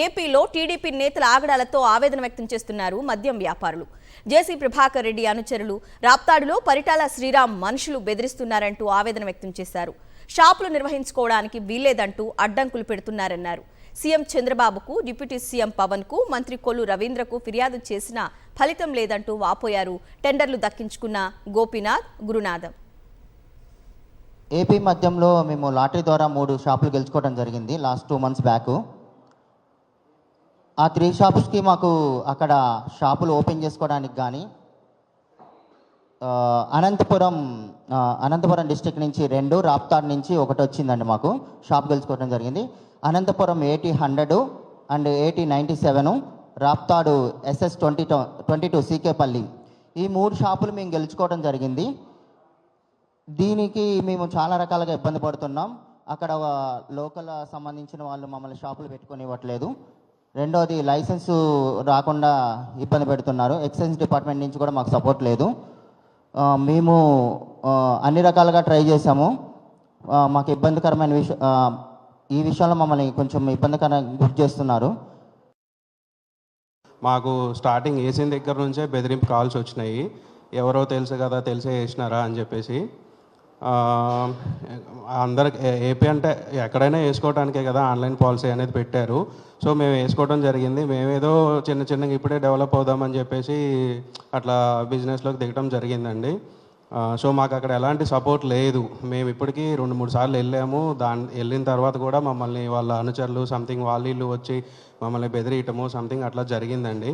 ఏపీలో టీడీపీ నేతల ఆగడాలతో ఆవేదన వ్యక్తం చేస్తున్నారు మద్యం వ్యాపారులు. జేసీ ప్రభాకర్ రెడ్డి అనుచరులు రాప్తాడులో పరిటాల శ్రీరామ్ మనుషులు బెదిరిస్తున్నారంటూ ఆవేదన వ్యక్తం చేశారు. షాపులు నిర్వహించుకోవడానికి వీల్లేదంటూ అడ్డంకులు పెడుతున్నారన్నారు. సీఎం చంద్రబాబుకు, డిప్యూటీ సీఎం పవన్ కు, మంత్రి కొల్లు రవీంద్రకు ఫిర్యాదు చేసినా ఫలితం లేదంటూ వాపోయారు టెండర్లు దక్కించుకున్న గోపీనాథ్, గురునాథం. ఏపీ మద్యంలో మేము లాటరీ ద్వారా 3 షాపులు గెలుచుకోవడం జరిగింది లాస్ట్ 2 months బ్యాక్. ఆ 3 షాప్స్కి మాకు అక్కడ షాపులు ఓపెన్ చేసుకోవడానికి కానీ అనంతపురం డిస్ట్రిక్ట్ నుంచి 2, రాప్తాడ్ నుంచి 1 వచ్చిందండి. మాకు షాప్ గెలుచుకోవడం జరిగింది. అనంతపురం 80-100 అండ్ 80-97, రాప్తాడు SS-22 సీకేపల్లి, ఈ 3 షాపులు మేము గెలుచుకోవడం జరిగింది. దీనికి మేము చాలా రకాలుగా ఇబ్బంది పడుతున్నాం. అక్కడ లోకల్ సంబంధించిన వాళ్ళు మమ్మల్ని షాపులు పెట్టుకొని ఇవ్వట్లేదు. రెండోది లైసెన్సు రాకుండా ఇబ్బంది పెడుతున్నారు. ఎక్సైజ్ డిపార్ట్మెంట్ నుంచి కూడా మాకు సపోర్ట్ లేదు. మేము అన్ని రకాలుగా ట్రై చేసాము. మాకు ఇబ్బందికరమైన ఈ విషయంలో మమ్మల్ని కొంచెం ఇబ్బందికరంగా గురి చేస్తున్నారు. మాకు స్టార్టింగ్ వేసిన దగ్గర నుంచే బెదిరింపు కాల్స్ వచ్చినాయి. ఎవరో తెలుసు కదా, తెలిసే వేసినారా అని చెప్పేసి. అందరికి ఏపీ అంటే ఎక్కడైనా వేసుకోవడానికే కదా ఆన్లైన్ పాలసీ అనేది పెట్టారు. సో మేము వేసుకోవడం జరిగింది. మేమేదో చిన్నగా ఇప్పుడే డెవలప్ అవుదామని చెప్పేసి అట్లా బిజినెస్లోకి దిగడం జరిగిందండి. సో మాకు అక్కడ ఎలాంటి సపోర్ట్ లేదు. మేము ఇప్పటికీ 2-3 సార్లు వెళ్ళాము. వెళ్ళిన తర్వాత కూడా మమ్మల్ని వాళ్ళ అనుచరులు సంథింగ్ వాళ్ళు వచ్చి మమ్మల్ని బెదిరియటము సంథింగ్ అట్లా జరిగిందండి.